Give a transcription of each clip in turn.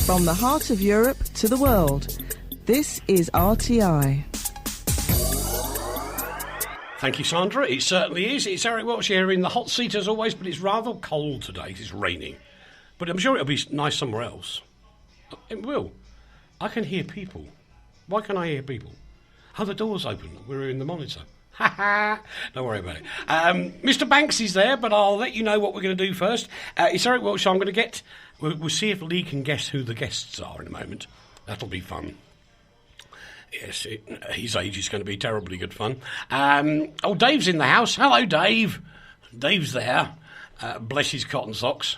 From the heart of Europe to the world, this is RTI. Thank you, Sandra. It certainly is. It's Eric Wiltsher in the hot seat as always, but it's rather cold today. It's raining. But I'm sure it'll be nice somewhere else. It will. I can hear people. Why can I hear people? Oh, the door's open. We're in the monitor. Ha ha! Don't worry about it. Mr. Banks is there, but I'll let you know what we're going to do first. It's Eric Wiltsher. I'm going to get... We'll see if Leigh can guess who the guests are in a moment. That'll be fun. Yes, his age is going to be terribly good fun. Dave's in the house. Hello, Dave. Dave's there. Bless his cotton socks.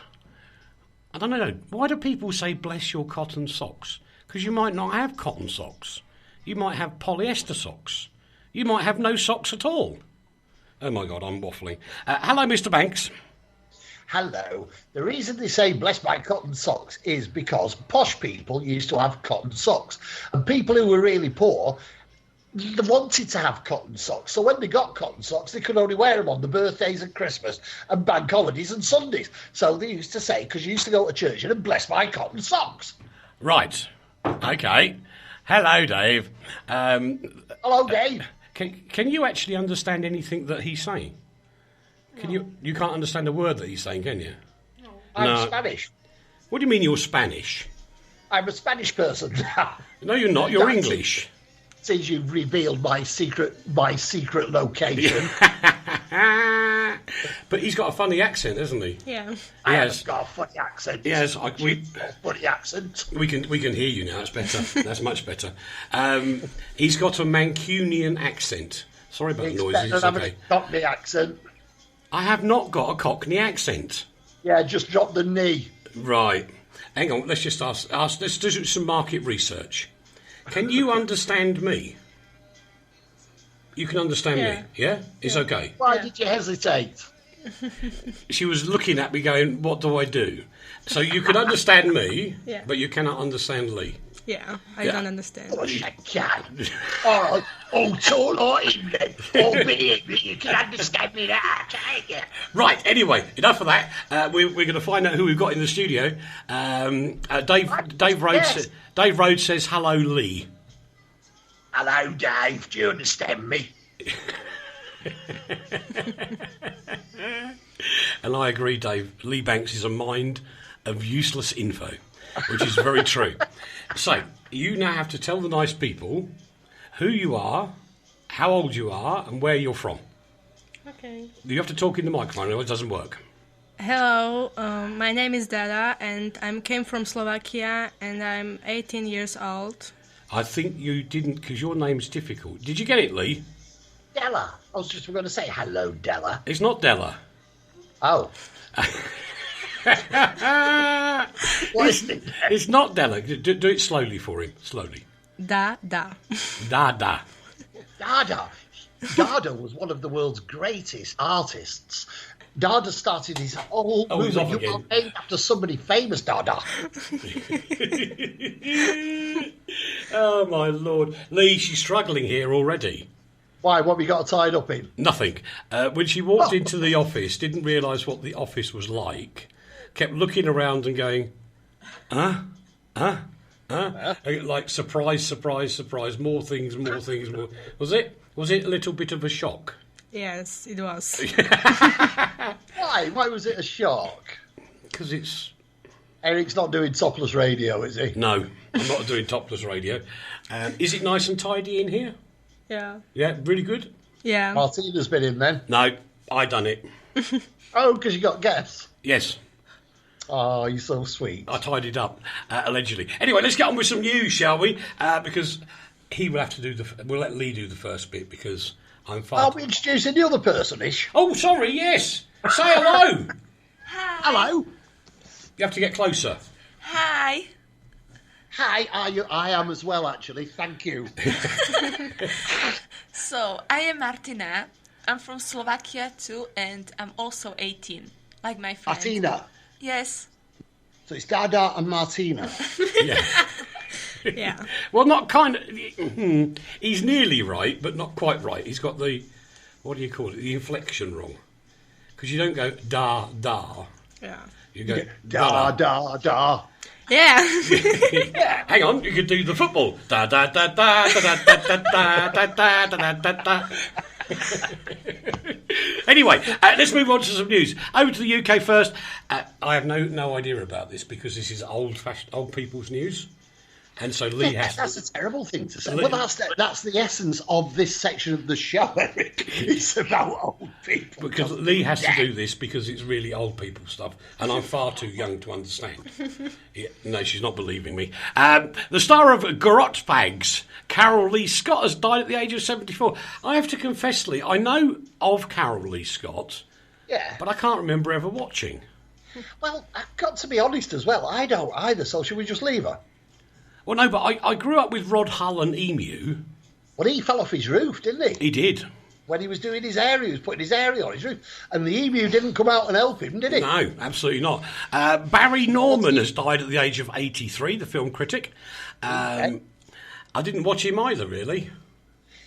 I don't know. Why do people say bless your cotton socks? Because you might not have cotton socks. You might have polyester socks. You might have no socks at all. Oh, my God, I'm waffling. Hello, Mr. Banks. Hello. The reason they say bless my cotton socks is because posh people used to have cotton socks. And people who were really poor, they wanted to have cotton socks. So when they got cotton socks, they could only wear them on the birthdays and Christmas and bank holidays and Sundays. So they used to say, because you used to go to church and bless my cotton socks. Right. Okay. Hello, Dave. Hello, Dave. Can you actually understand anything that he's saying? Can you can't understand a word that he's saying, can you? No. I'm Spanish. What do you mean you're Spanish? I'm a Spanish person. No, you're not. You're English. Since you've revealed my secret location. But he's got a funny accent, hasn't he? Yeah. I have got a funny accent. Yes, funny accent. We can hear you now. That's better. That's much better. He's got a Mancunian accent. Sorry about the noises. It's okay. A Cockney accent. I have not got a Cockney accent. Yeah, just drop the knee. Right. Hang on. Let's just ask. Let's do some market research. Can you understand me? You can understand me, yeah? It's okay. Why did you hesitate? She was looking at me going, what do I do? So you can understand me, but you cannot understand Leigh. Yeah, I don't understand. Oh, you can. All right. Tall or England. Or big. You can understand me now, can't you? Right, anyway, enough of that. We're going to find out who we've got in the studio. Dave Rhodes says, hello, Leigh. Hello, Dave. Do you understand me? And I agree, Dave. Leigh Banks is a mind of useless info, which is very true. So, you now have to tell the nice people who you are, how old you are, and where you're from. Okay. You have to talk in the microphone, otherwise it doesn't work. Hello, my name is Dara, and I came from Slovakia, and I'm 18 years old. I think you didn't, because your name's difficult. Did you get it, Leigh? Della. I was just going to say hello, Della. It's not Della. Oh. What is it? It's not Della. Do it slowly for him. Slowly. Da. Dada. Dada. Dada was one of the world's greatest artists. Dada started his whole movement. You are named after somebody famous, Dada. Oh, my Lord. Leigh, she's struggling here already. Why? What have you got tied up in? Nothing. When she walked into the office, didn't realise what the office was like, kept looking around and going, like, surprise, more things. Was it a little bit of a shock? Yes, it was. Why? Why was it a shock? Because it's... Eric's not doing topless radio, is he? No, I'm not doing topless radio. Is it nice and tidy in here? Yeah. Yeah, really good? Yeah. Martina's been in then? No, I done it. Oh, because you got guests? Yes. Oh, you're so sweet. I tidied up, allegedly. Anyway, let's get on with some news, shall we? Because he will have to we'll let Leigh do the first bit, because I'm far... I'll be introducing the other person-ish. Oh, sorry, yes. Say hello. Hi. Hello. You have to get closer. Hi. Hi, I am as well, actually. Thank you. So, I am Martina. I'm from Slovakia too, and I'm also 18, like my friend. Martina. Yes. So it's Dada and Martina. Yeah. Yeah. Well, not kind of... He's nearly right, but not quite right. He's got the... What do you call it? The inflection wrong. Because you don't go da. Yeah. You go da. Yeah. Hang on, you could do the football. Da da da da da da da da da da da da da. Anyway, let's move on to some news. Over to the UK first. I have no idea about this because this is old people's news. And so Leigh has That's a terrible thing to say. Well, that's the essence of this section of the show, Eric. It's about old people. Because Leigh has to do this because it's really old people stuff, and I'm far too young to understand. No, she's not believing me. The star of Garrot Bags, Carol Lee Scott, has died at the age of 74. I have to confess, Leigh, I know of Carol Lee Scott, but I can't remember ever watching. Well, I've got to be honest as well. I don't either, so should we just leave her? Well, no, but I grew up with Rod Hull and Emu. Well, he fell off his roof, didn't he? He did. When he was doing his area, he was putting his area on his roof. And the emu didn't come out and help him, did he? No, absolutely not. Barry Norman has died at the age of 83, the film critic. I didn't watch him either, really.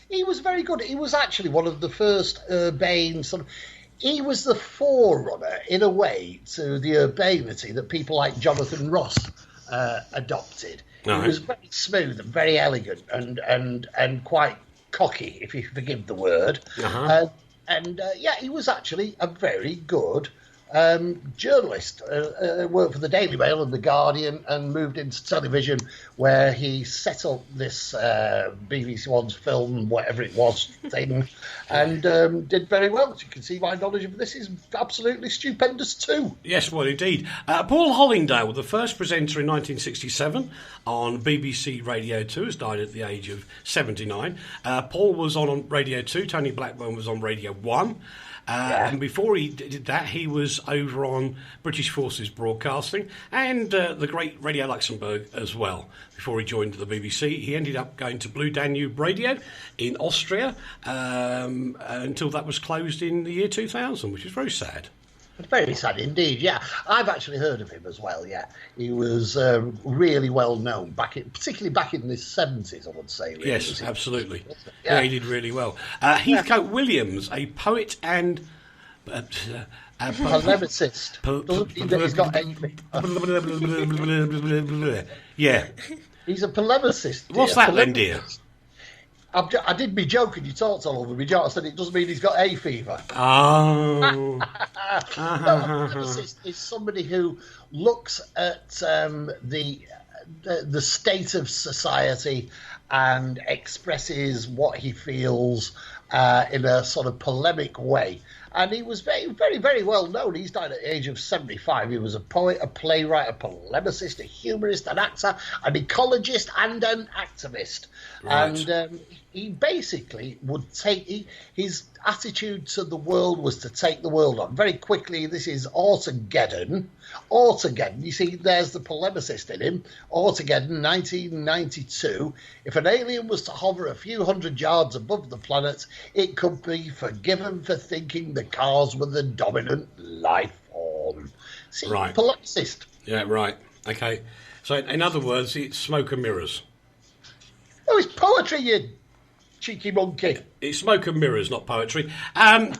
He was very good. He was actually one of the first urbane sort of... He was the forerunner, in a way, to the urbanity that people like Jonathan Ross adopted. He was very smooth and very elegant and quite cocky, if you forgive the word. He was actually a very good journalist. Worked for the Daily Mail and the Guardian and moved into television, where he set up this BBC One's film, whatever it was, thing, and did very well. As you can see, my knowledge of this is absolutely stupendous too. Yes, well, indeed. Paul Hollingdale, the first presenter in 1967 on BBC Radio 2, has died at the age of 79. Paul was on Radio 2, Tony Blackburn was on Radio 1. And before he did that, he was over on British Forces Broadcasting and the great Radio Luxembourg as well. Before he joined the BBC, he ended up going to Blue Danube Radio in Austria until that was closed in the year 2000, which is very sad. Very sad indeed, yeah. I've actually heard of him as well, yeah. He was really well known, particularly back in the 70s, I would say. Really. Yes, absolutely. Yeah, he did really well. Heathcote Williams, a poet and... polemicist. Doesn't mean that he's got any... Yeah. He's a polemicist. What's that then, dear? I did me joke and you talked all over me joke. I said it doesn't mean he's got hay fever. Oh. No, a polemicist is somebody who looks at the state of society and expresses what he feels in a sort of polemic way. And he was very, very, very well known. He's died at the age of 75. He was a poet, a playwright, a polemicist, a humorist, an actor, an ecologist, and an activist. Right. And he basically would take... his attitude to the world was to take the world on. Very quickly, this is Autogeddon. Autogeddon, you see, there's the polemicist in him. Autogeddon, 1992. If an alien was to hover a few hundred yards above the planet, it could be forgiven for thinking the cars were the dominant life form. See, right. Polemicist. Yeah, right. Okay. So, in other words, it's smoke and mirrors. Oh, it's poetry, you cheeky monkey. It's smoke and mirrors, not poetry. I'm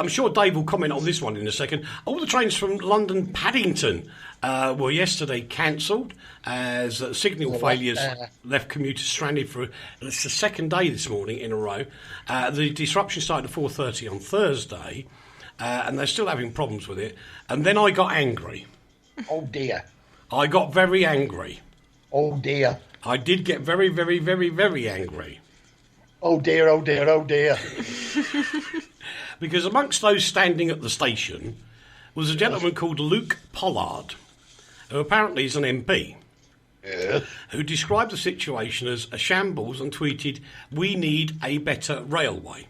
sure Dave will comment on this one in a second. All the trains from London Paddington were yesterday cancelled as signal failures left commuters stranded for it's the second day this morning in a row. The disruption started at 4:30 on Thursday, and they're still having problems with it. And then I got angry. Oh, dear. I got very angry. Oh, dear. I did get very, very, very, very angry. Oh dear, oh dear, oh dear. Because amongst those standing at the station was a gentleman called Luke Pollard, who apparently is an MP, who described the situation as a shambles and tweeted, "We need a better railway."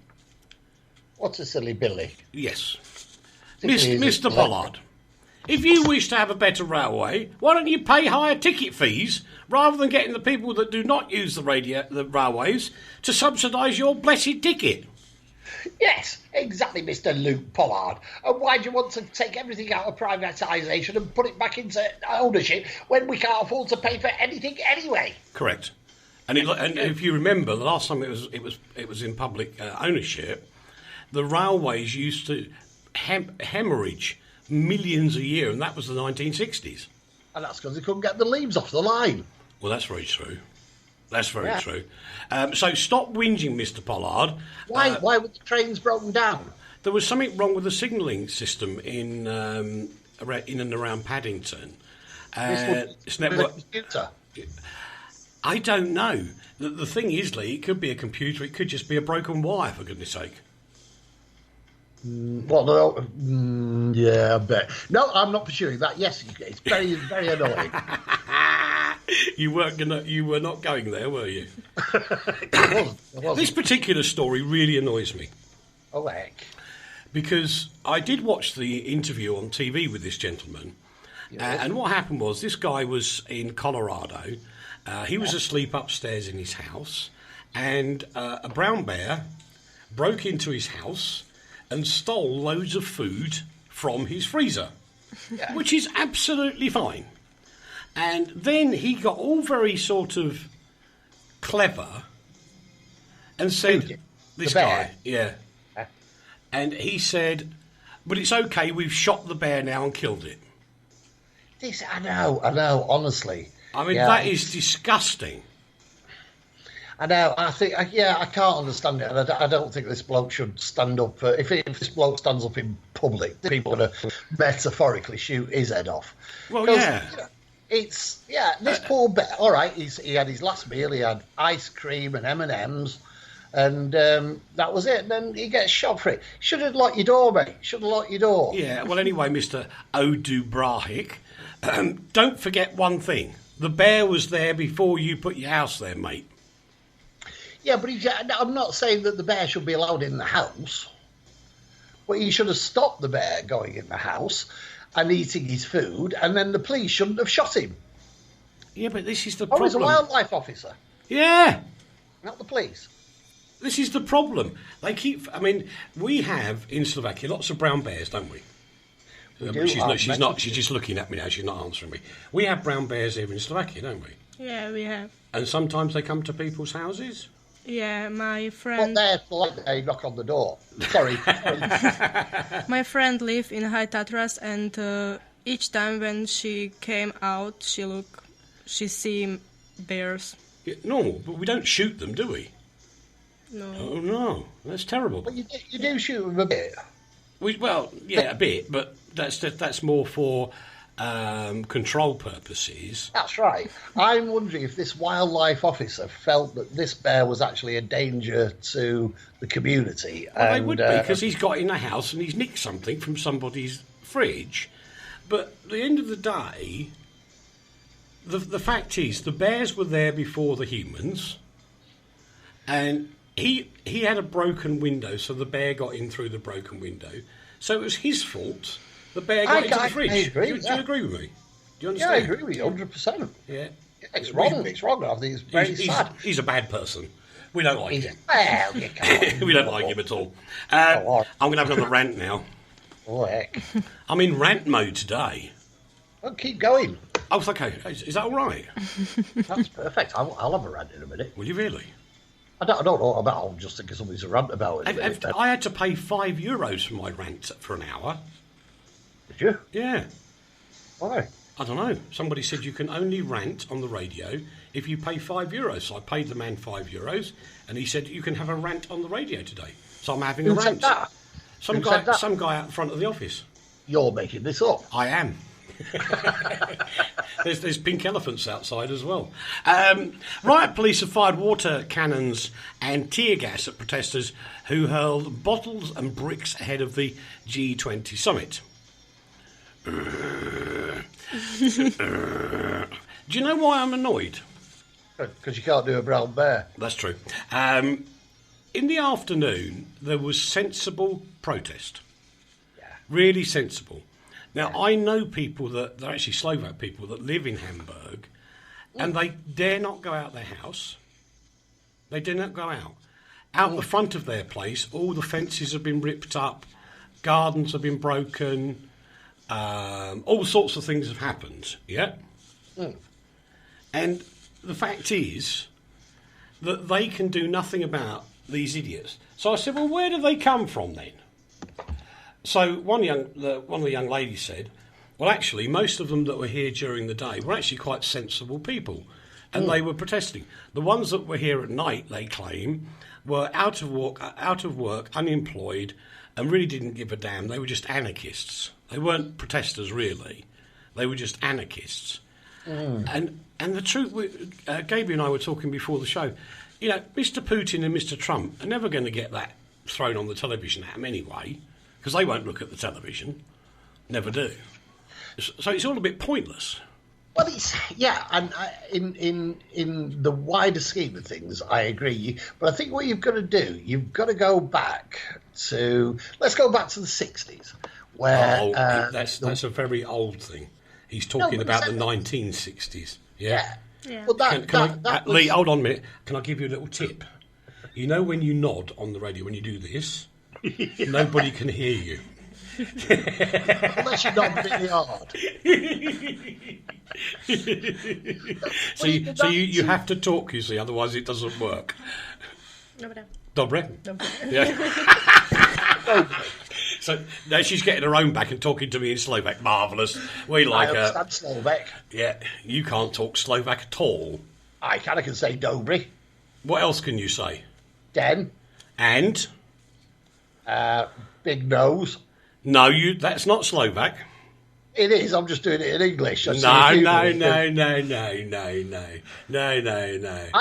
What's a silly Billy? Yes. Mr. Pollard, if you wish to have a better railway, why don't you pay higher ticket fees rather than getting the people that do not use the railways to subsidise your blessed ticket? Yes, exactly, Mr. Luke Pollard. And why do you want to take everything out of privatisation and put it back into ownership when we can't afford to pay for anything anyway? Correct. And if you remember, the last time it was in public ownership, the railways used to hemorrhage millions a year, and that was the 1960s. And that's because they couldn't get the leaves off the line. Well, that's very true. That's very true. So stop whinging, Mr. Pollard. Why were the trains broken down? There was something wrong with the signalling system in and around Paddington. It's network. Computer. I don't know. The thing is, Leigh, it could be a computer. It could just be a broken wire, for goodness sake. Well, no, yeah, I bet. No, I'm not pursuing that. Yes, it's very, very annoying. You were not going there, were you? It wasn't. This particular story really annoys me. Oh, heck. Because I did watch the interview on TV with this gentleman, and what happened was this guy was in Colorado. He was asleep upstairs in his house, and a brown bear broke into his house and stole loads of food from his freezer, which is absolutely fine. And then he got all very sort of clever and said, this guy, and he said, but it's okay, we've shot the bear now and killed it. I know, honestly. I mean, that is disgusting. I know. I think, I can't understand it, and I don't think this bloke should stand up. If this bloke stands up in public, people are going to metaphorically shoot his head off. Well, yeah. This poor bear. All right, he had his last meal. He had ice cream and M&Ms, and that was it. And then he gets shot for it. Should have locked your door, mate. Should have locked your door. Yeah. Well, anyway, Mr. Odubrahik, don't forget one thing: the bear was there before you put your house there, mate. Yeah, but I'm not saying that the bear should be allowed in the house. But he should have stopped the bear going in the house and eating his food, and then the police shouldn't have shot him. Yeah, but this is the problem. He's a wildlife officer. Yeah. Not the police. This is the problem. We have in Slovakia lots of brown bears, don't we? She's just looking at me now. She's not answering me. We have brown bears here in Slovakia, don't we? Yeah, we have. And sometimes they come to people's houses? Yeah, my friend... They knock on the door. Sorry. My friend lived in High Tatras, and each time when she came out, she see bears. Yeah, no, but we don't shoot them, do we? No. Oh, no. That's terrible. But you do shoot them a bit. A bit, but that's more for control purposes. That's right. I'm wondering if this wildlife officer felt that this bear was actually a danger to the community. Well, they would be, because he's got in a house and he's nicked something from somebody's fridge. But at the end of the day, the fact is, the bears were there before the humans, and he had a broken window, so the bear got in through the broken window. So it was his fault. The bear got into the fridge. I agree, do you agree with me? Do you understand? Yeah, I agree with you 100%. Yeah. It's wrong. It's wrong. I think it's very sad. He's a bad person. We don't like him. Well, you can't. We don't like him at all. I'm going to have another rant now. Oh, heck. I'm in rant mode today. Well, keep going. Oh, okay. Is that all right? That's perfect. I'll have a rant in a minute. Will you really? I don't know what about. I'll just think of something to rant about. I had to pay €5 for my rant for an hour. Did you? Yeah. Why? I don't know. Somebody said you can only rant on the radio if you pay €5. So I paid the man €5, and he said you can have a rant on the radio today. So I'm having a rant. That? Some guy out front of the office. You're making this up. I am. There's pink elephants outside as well. Riot police have fired water cannons and tear gas at protesters who hurled bottles and bricks ahead of the G20 summit. Do you know why I'm annoyed? Because you can't do a brown bear. That's true. In the afternoon, there was sensible protest. Yeah. Really sensible. Now, I know people they're actually Slovak people that live in Hamburg, and they dare not go out their house. They dare not go out. Out the front of their place, all the fences have been ripped up, gardens have been broken, all sorts of things have happened, yeah? And the fact is that they can do nothing about these idiots. So I said, well, where do they come from then? So one of the young ladies said, Well, actually, most of them that were here during the day were actually quite sensible people, and they were protesting. The ones that were here at night, they claim, were out of work, unemployed, and really didn't give a damn. They were just anarchists. They weren't protesters, really. They were just anarchists. And the truth, Gaby and I were talking before the show, you know, Mr. Putin and Mr. Trump are never going to get that thrown on the television at them anyway, because they won't look at the television. Never do. So it's all a bit pointless. Well, and in the wider scheme of things, I agree. But I think what you've got to do, you've got to go back to, let's go back to the 60s, where... that's a very old thing. He's talking about the 1960s. Yeah. Well, Leigh, hold on a minute. Can I give you a little tip? You know when you nod on the radio, when you do this, nobody can hear you. Unless you nod really hard. So you have to talk, you see, otherwise it doesn't work. Dobre? Yeah. So now she's getting her own back and talking to me in Slovak. Marvellous. We like her. I understand Slovak. Yeah, you can't talk Slovak at all. I can say Dobry. What else can you say? Den. And? Big nose. No, that's not Slovak. It is. I'm just doing it in English. No. I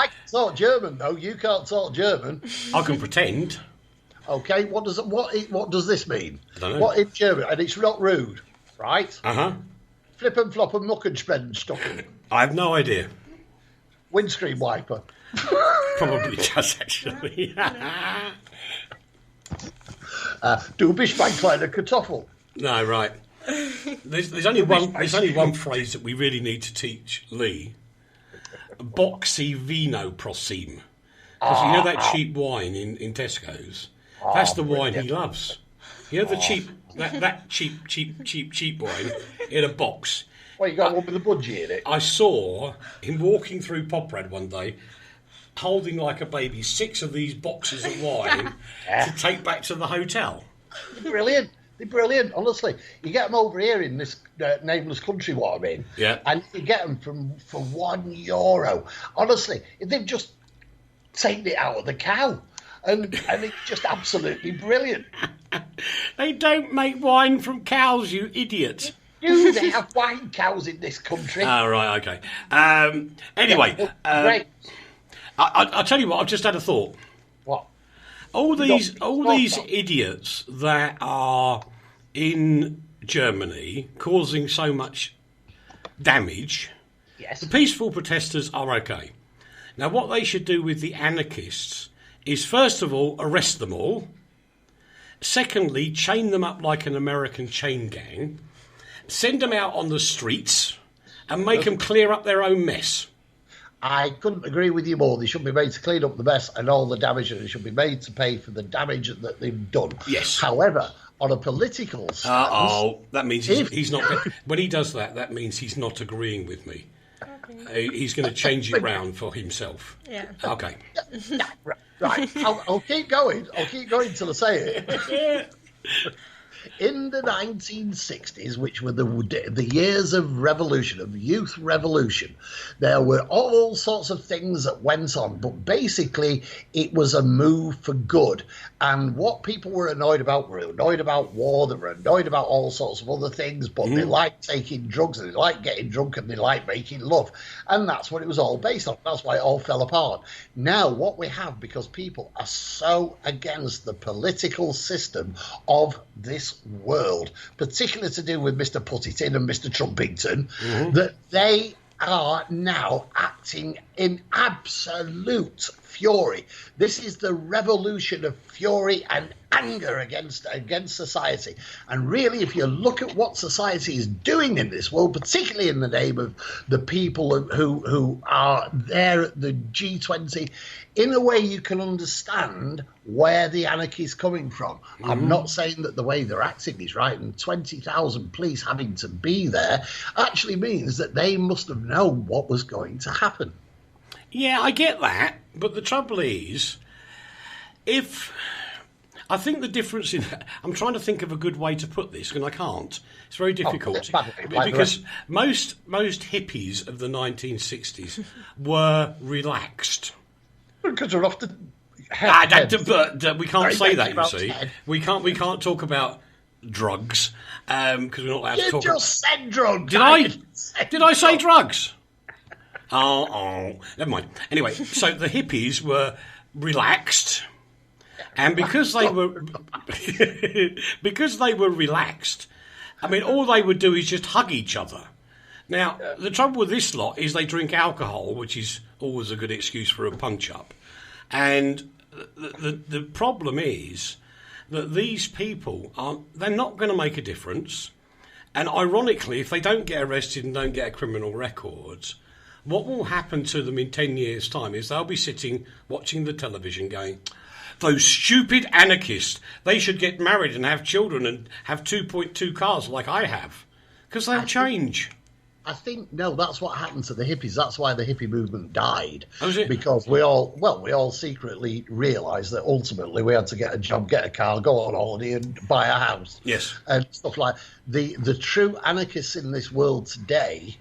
can talk German, though. You can't talk German. I can pretend. Okay. What does this mean? I don't know. What in German? And it's not rude, right? Flippen, floppen, mucken, spreaden, stocken. I have no idea. Windscreen wiper. Probably does, actually. Du bist mein kleiner Kartoffel. No, right. There's only one phrase that we really need to teach Leigh. Boxy vino prosim. Because you know that cheap wine in Tesco's? That's the wine he loves. You know the cheap wine in a box. Well, you got one with a budgie in it. I saw him walking through Poprad one day, holding like a baby 6 of these boxes of wine to take back to the hotel. Brilliant. They're brilliant, honestly. You get them over here in this nameless country, what I'm in, and you get them for €1. Honestly, they've just taken it out of the cow, and it's just absolutely brilliant. They don't make wine from cows, you idiot. Do they have wine cows in this country? Oh, right, okay. Anyway, great. I'll tell you what, I've just had a thought. What? All these idiots that are in Germany causing so much damage, yes, the peaceful protesters are okay. Now, what they should do with the anarchists is, first of all, arrest them all. Secondly, chain them up like an American chain gang. Send them out on the streets and make them clear up their own mess. I couldn't agree with you more. They should be made to clean up the mess and all the damage, and they should be made to pay for the damage that they've done. Yes. However, on a political stance... that means he's not... When he does that, that means he's not agreeing with me. Okay. He's going to change it round for himself. Yeah. Okay. Right. I'll keep going. I'll keep going till I say it. In the 1960s, which were the years of revolution, of youth revolution, there were all sorts of things that went on, but basically it was a move for good. And what people were annoyed about war, they were annoyed about all sorts of other things, but they liked taking drugs, and they liked getting drunk, and they liked making love. And that's what it was all based on. That's why it all fell apart. Now, what we have, because people are so against the political system of this world, particularly to do with Mr. Put-It-In and Mr. Trumpington, that they are now acting in absolute fury. This is the revolution of fury and anger against society. And really, if you look at what society is doing in this world, particularly in the name of the people who are there at the G20, in a way you can understand where the anarchy is coming from. I'm not saying that the way they're acting is right, and 20,000 police having to be there actually means that they must have known what was going to happen. Yeah, I get that, but the trouble is, if I think the difference in... I'm trying to think of a good way to put this, and I can't. It's very difficult. Because most hippies of the 1960s were relaxed. Because they're often... But we can't say that, you see. We can't talk about drugs, because we're not allowed to talk... You just said drugs. Did I say drugs? Oh, never mind. Anyway, so the hippies were relaxed... And because they were relaxed, I mean, all they would do is just hug each other. Now, the trouble with this lot is they drink alcohol, which is always a good excuse for a punch-up. And the problem is that these people they're not going to make a difference. And ironically, if they don't get arrested and don't get a criminal record, what will happen to them in 10 years' time is they'll be sitting watching the television going... Those stupid anarchists, they should get married and have children and have 2.2 cars like I have. Because they'll change. I think, no, that's what happened to the hippies. That's why the hippie movement died. Oh, is it? Because we all secretly realised that ultimately we had to get a job, get a car, go on holiday and buy a house. Yes. And stuff like the true anarchists in this world today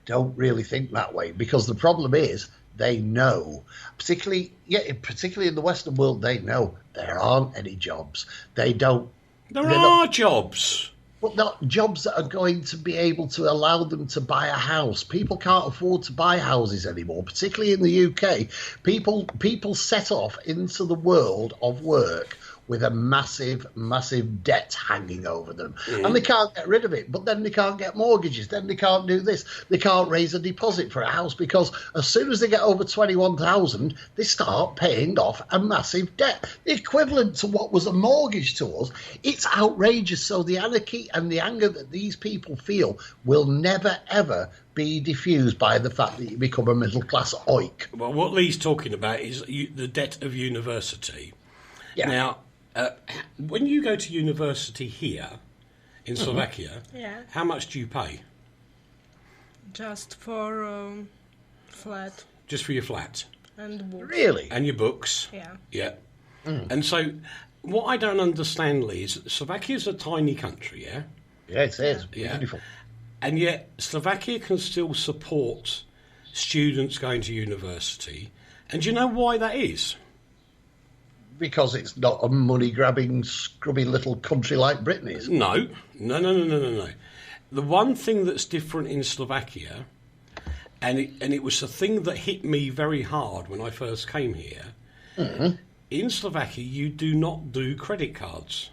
don't really think that way. Because the problem is... They know, particularly in the Western world, they know there aren't any jobs. There are jobs. But not jobs that are going to be able to allow them to buy a house. People can't afford to buy houses anymore, particularly in the UK. People set off into the world of work with a massive, massive debt hanging over them. And they can't get rid of it. But then they can't get mortgages. Then they can't do this. They can't raise a deposit for a house because as soon as they get over 21,000, they start paying off a massive debt, equivalent to what was a mortgage to us. It's outrageous. So the anarchy and the anger that these people feel will never, ever be diffused by the fact that you become a middle-class oik. Well, what Leigh's talking about is the debt of university. Yeah. Now, when you go to university here in Slovakia, how much do you pay? Just for flat. Just for your flat? And books. Really? And your books? Yeah. Yeah. And so, what I don't understand, Leigh, is Slovakia's a tiny country, yeah? Yeah, it is. Beautiful. And yet, Slovakia can still support students going to university. And do you know why that is? Because it's not a money-grabbing, scrubby little country like Britain is. No. The one thing that's different in Slovakia, and it was a thing that hit me very hard when I first came here, in Slovakia you do not do credit cards.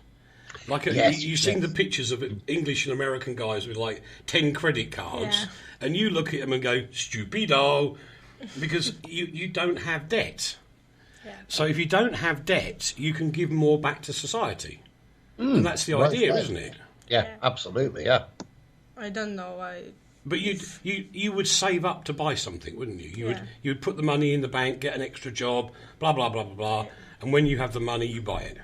Like you've seen the pictures of English and American guys with like 10 credit cards, and you look at them and go, stupido, because you don't have debt. Yeah. So if you don't have debt, you can give more back to society. And that's the idea, isn't it? Yeah, absolutely, yeah. I don't know. But you would save up to buy something, wouldn't you? You'd put the money in the bank, get an extra job, blah, blah, blah, blah, blah, and when you have the money, you buy it.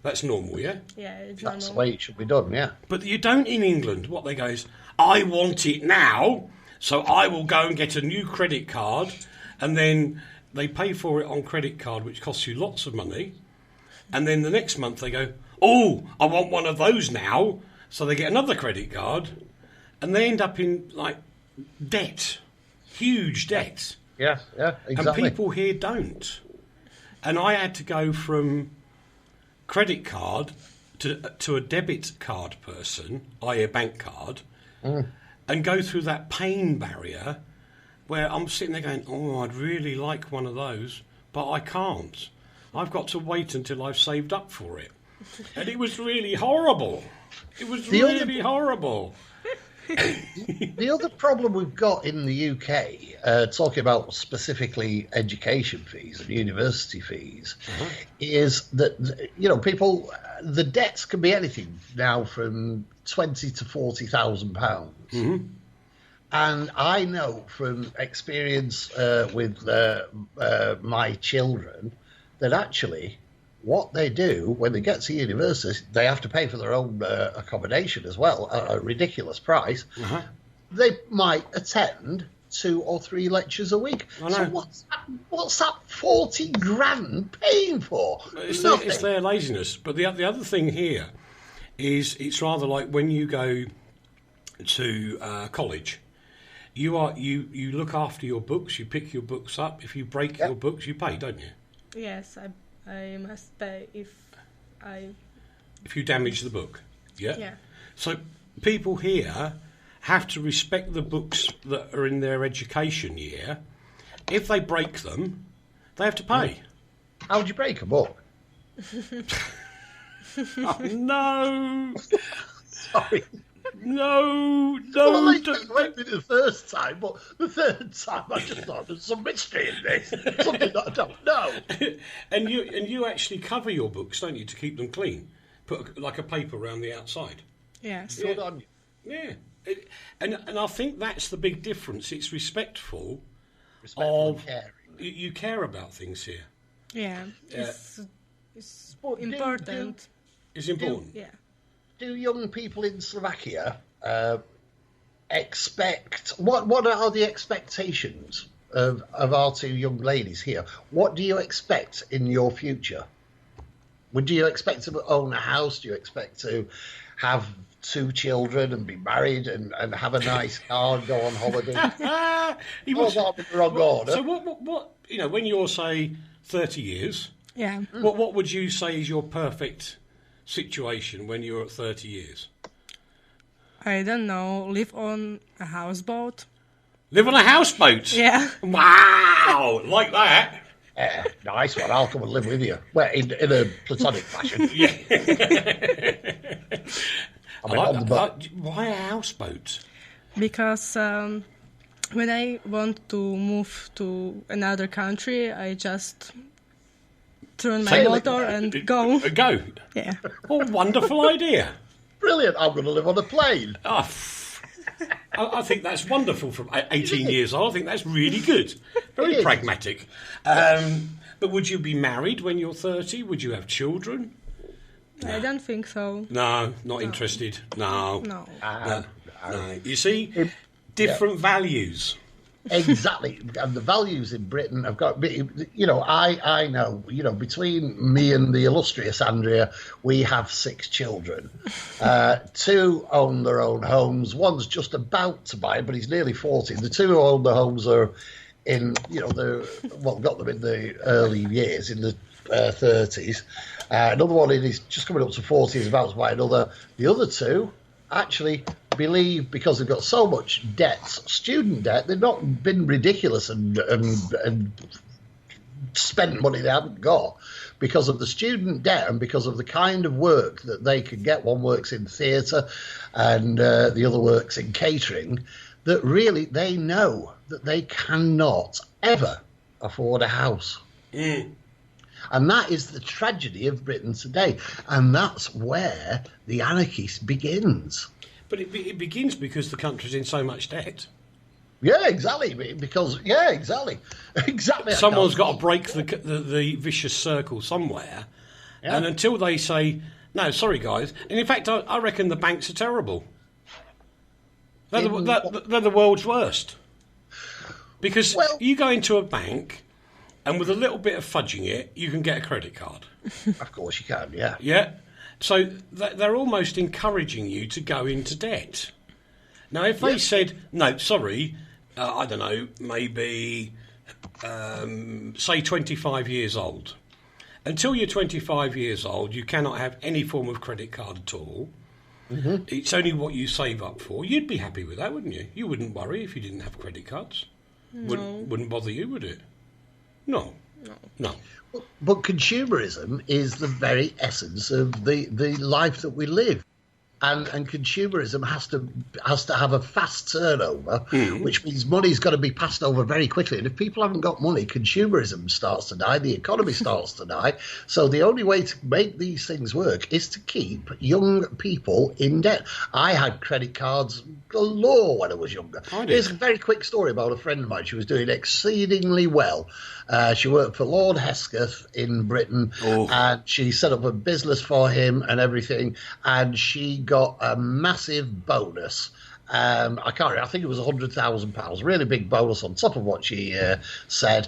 That's normal, yeah? Yeah, it's That's the way it should be done, yeah. But you don't in England. What they go is, I want it now, so I will go and get a new credit card, and then... They pay for it on credit card, which costs you lots of money. And then the next month they go, oh, I want one of those now. So they get another credit card. And they end up in, like, debt. Huge debt. Yeah, exactly. And people here don't. And I had to go from credit card to a debit card person, i.e. a bank card, and go through that pain barrier where I'm sitting there going, oh, I'd really like one of those, but I can't. I've got to wait until I've saved up for it. And it was really horrible. It was really horrible. The other problem we've got in the UK, talking about specifically education fees and university fees, is that, people, the debts can be anything now from £20,000 to £40,000. And I know from experience with my children that actually what they do when they get to university, they have to pay for their own accommodation as well, at a ridiculous price. They might attend 2 or 3 lectures a week. I know. So what's that 40 grand paying for? It's Nothing. their laziness. But the other thing here is it's rather like when you go to college, you look after your books, you pick your books up. If you break your books, you pay, don't you? Yes, I must pay if you damage the book. Yeah. Yeah. So people here have to respect the books that are in their education year. If they break them, they have to pay. How would you break a book? Oh, no. Sorry. No. Well, it went me the first time, but the third time I just thought there's some mystery in this. Something that I don't know. and you actually cover your books, don't you, to keep them clean? Put like a paper around the outside. yes. Good on you. Yeah. And I think that's the big difference. It's respectful Respectful and caring. You care about things here. Yeah. Yeah. It's But important. It's important. Yeah. Do young people in Slovakia expect... What are the expectations of our 2 young ladies here? What do you expect in your future? Do you expect to own a house? Do you expect to have 2 children and be married and have a nice car and go on holiday? He Oh, that in the wrong order. So what when you're, say, 30 years, Yeah. what would you say is your perfect situation when you're at 30 years? I don't know. Live on a houseboat. Live on a houseboat? Yeah. Wow! Like that? Nice one. I'll come and live with you. Well, in a platonic fashion. Yeah. On the boat. Why a houseboat? Because when I want to move to another country, I just turn my Sail. motor and go. Go. Yeah. What a wonderful idea. Brilliant. I'm going to live on a plane. Oh, I think that's wonderful from 18 years old. I think that's really good. Very It is. pragmatic. But would you be married when you're 30? Would you have children? I don't think so. No, not interested. No. No. No. You see, different values. Exactly. And the values in Britain have got, I know, between me and the illustrious Andrea, we have 6 children. 2 own their own homes. One's just about to buy, but he's nearly 40. The 2 who own the homes are in, got them in the early years, in the 30s. Another one is just coming up to 40, is about to buy another. The other 2 actually believe, because they've got so much debt, student debt, they've not been ridiculous and spent money they haven't got because of the student debt and because of the kind of work that they can get. One works in theatre and the other works in catering, that really they know that they cannot ever afford a house. And that is the tragedy of Britain today. And that's where the anarchy begins. But it begins because the country's in so much debt. Yeah, exactly. Because, exactly. Exactly. Someone's got to break the vicious circle somewhere. Yeah. And until they say, no, sorry, guys. And in fact, I reckon the banks are terrible. They're the world's worst. Because you go into a bank, and with a little bit of fudging it, you can get a credit card. Of course you can, yeah. Yeah. So they're almost encouraging you to go into debt. Now, if they said, no, sorry, I don't know, maybe, say 25 years old. Until you're 25 years old, you cannot have any form of credit card at all. Mm-hmm. It's only what you save up for. You'd be happy with that, wouldn't you? You wouldn't worry if you didn't have credit cards. No. Wouldn't bother you, would it? No. But consumerism is the very essence of the life that we live. And consumerism has to have a fast turnover, which means money's got to be passed over very quickly. And if people haven't got money, consumerism starts to die, the economy starts to die. So the only way to make these things work is to keep young people in debt. I had credit cards galore when I was younger. Here's a very quick story about a friend of mine. She was doing exceedingly well. She worked for Lord Hesketh in Britain, and she set up a business for him and everything, and she got a massive bonus I can't remember, I think it was £100,000, really big bonus on top of what she said,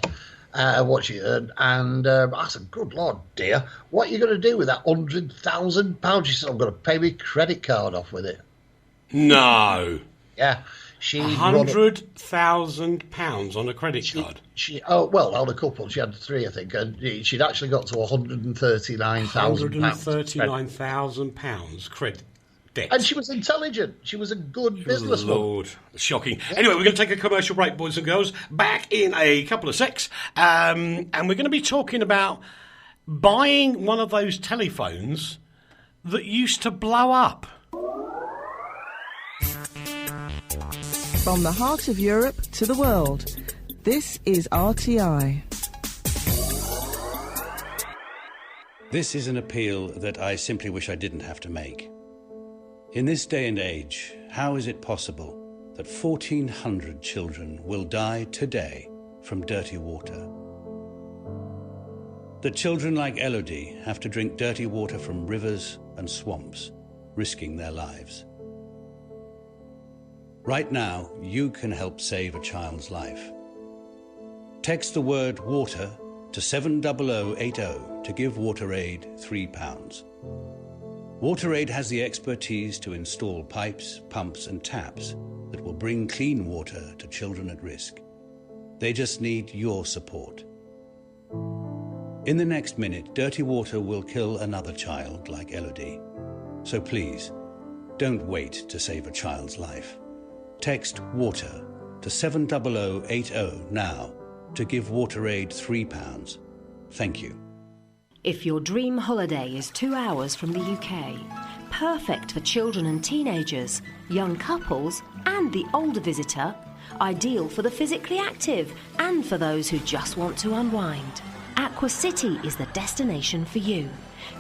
what she earned. And I said, good Lord, dear, what are you going to do with that £100,000? She said, I'm going to pay my credit card off with it. No. Yeah. £100,000 on a credit card. On a couple. She had 3, I think, and she'd actually got to £139,000. £139,000 credit debt. And she was intelligent. She was a good businesswoman. Lord, shocking. Yeah. Anyway, we're going to take a commercial break, boys and girls. Back in a couple of secs, and we're going to be talking about buying one of those telephones that used to blow up. From the heart of Europe to the world, this is RTI. This is an appeal that I simply wish I didn't have to make. In this day and age, how is it possible that 1,400 children will die today from dirty water? That children like Elodie have to drink dirty water from rivers and swamps, risking their lives. Right now, you can help save a child's life. Text the word water to 70080 to give WaterAid £3. WaterAid has the expertise to install pipes, pumps and taps that will bring clean water to children at risk. They just need your support. In the next minute, dirty water will kill another child like Elodie. So please, don't wait to save a child's life. Text WATER to 70080 now to give WaterAid £3. Thank you. If your dream holiday is 2 hours from the UK, perfect for children and teenagers, young couples and the older visitor, ideal for the physically active and for those who just want to unwind, Aqua City is the destination for you.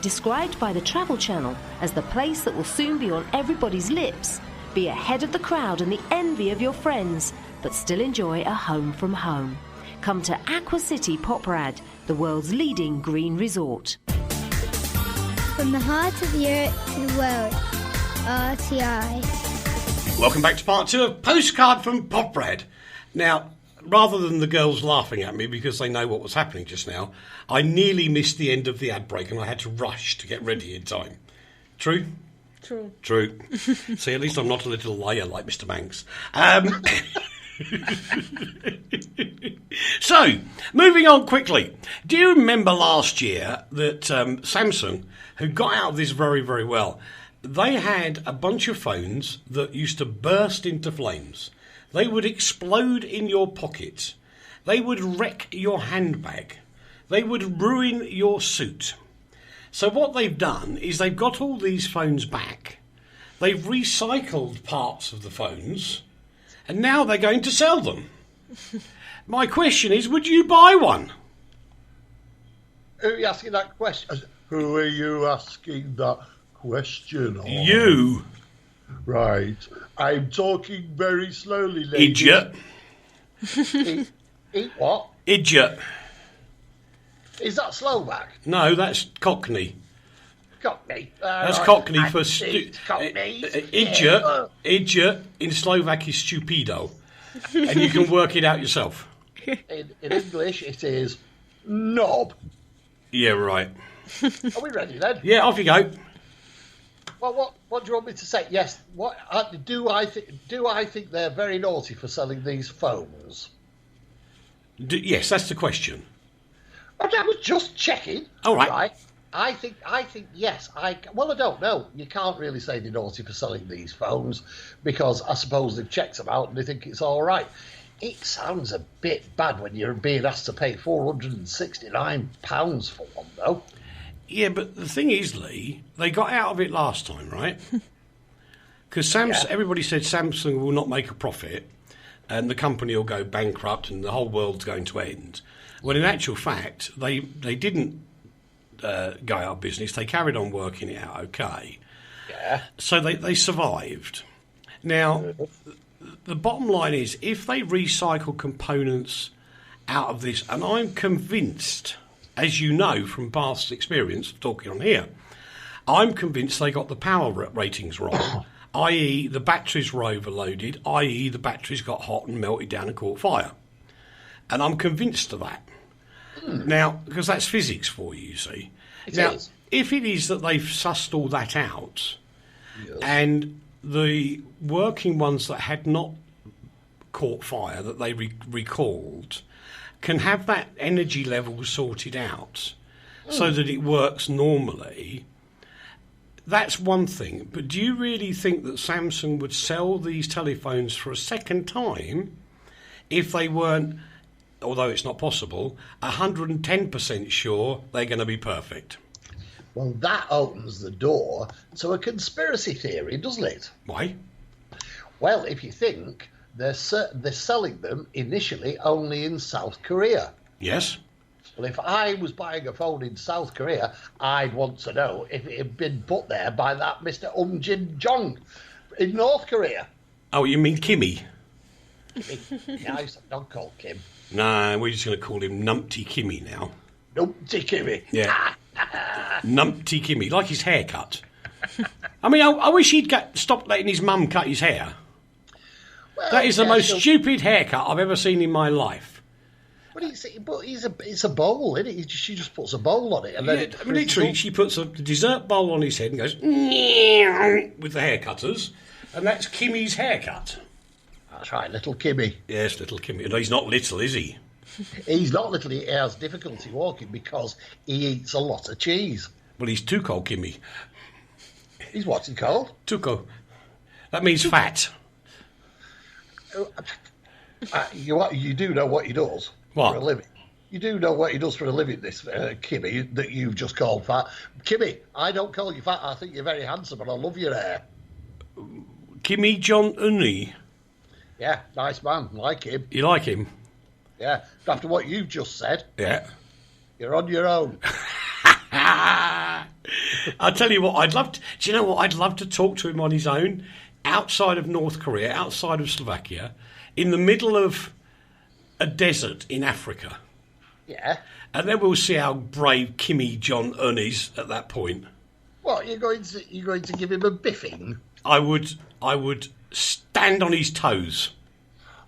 Described by the Travel Channel as the place that will soon be on everybody's lips, be ahead of the crowd and the envy of your friends, but still enjoy a home from home. Come to Aqua City Poprad, the world's leading green resort. From the heart of Europe to the world, RTI. Welcome back to part 2 of Postcard from Poprad. Now, rather than the girls laughing at me because they know what was happening just now, I nearly missed the end of the ad break and I had to rush to get ready in time. True? True. See, at least I'm not a little liar like Mr. Banks. So, moving on quickly. Do you remember last year that Samsung, who got out of this very, very well, they had a bunch of phones that used to burst into flames. They would explode in your pocket. They would wreck your handbag. They would ruin your suit. So what they've done is they've got all these phones back. They've recycled parts of the phones, and now they're going to sell them. My question is, would you buy one? Who are you asking that question? Who are you asking that question on? You. Right. I'm talking very slowly, ladies. Idiot. Eat what? Idiot. Is that Slovak? No, that's Cockney. Cockney. That's Cockney for Cockney. Idiot. Idiot in Slovak is stupido. And you can work it out yourself. In English, it is knob. Yeah, right. Are we ready then? Yeah, off you go. Well, what do you want me to say? Yes. What do I think they're very naughty for selling these phones? Yes, that's the question. I was just checking. All right. I think yes. I don't know. You can't really say they're naughty for selling these phones because I suppose they've checked them out and they think it's all right. It sounds a bit bad when you're being asked to pay £469 for one, though. Yeah, but the thing is, Leigh, they got out of it last time, right? Because everybody said Samsung will not make a profit and the company will go bankrupt and the whole world's going to end. When in actual fact, they didn't go out of business. They carried on working it out okay. Yeah. So they survived. Now, the bottom line is, if they recycle components out of this, and I'm convinced, as you know from past experience of talking on here, I'm convinced they got the power ratings wrong. i.e. the batteries were overloaded, i.e. the batteries got hot and melted down and caught fire. And I'm convinced of that. Now, because that's physics for you see. It now, is. if it is that they've sussed all that out, and the working ones that had not caught fire, that they recalled, can have that energy level sorted out so that it works normally, that's one thing. But do you really think that Samsung would sell these telephones for a second time if they weren't, although it's not possible, 110% sure they're going to be perfect? Well, that opens the door to a conspiracy theory, doesn't it? Why? Well, if you think they're selling them initially only in South Korea. Yes. Well, if I was buying a phone in South Korea, I'd want to know if it had been put there by that Mr. Jin Jong in North Korea. Oh, you mean Kimmy? Nice, don't call Kim. No, we're just going to call him Numpty Kimmy now. Numpty Kimmy. Yeah. Numpty Kimmy, like his haircut. I mean, I wish he'd stopped letting his mum cut his hair. Well, That is the most stupid haircut I've ever seen in my life. But it's a bowl, isn't it? She just puts a bowl on it. And then Literally, she puts a dessert bowl on his head and goes with the hair cutters, and that's Kimmy's haircut. That's right, little Kimmy. Yes, little Kimmy. No, he's not little, is he? He's not little, he has difficulty walking because he eats a lot of cheese. Well, he's Tuco Kimmy. He's what's he called? Tuco. That means fat. You do know what he does What? for a living. You do know what he does for a living, this Kimmy, that you've just called fat. Kimmy, I don't call you fat. I think you're very handsome and I love your hair. Kimmy John Unni. Yeah, nice man. Like him. You like him? Yeah. After what you've just said, Yeah. you're on your own. I'll tell you what, I'd love to... Do you know what? I'd love to talk to him on his own, outside of North Korea, outside of Slovakia, in the middle of a desert in Africa. Yeah. And then we'll see how brave Kimmy John Un is at that point. What, you're going to give him a biffing? I would stand on his toes.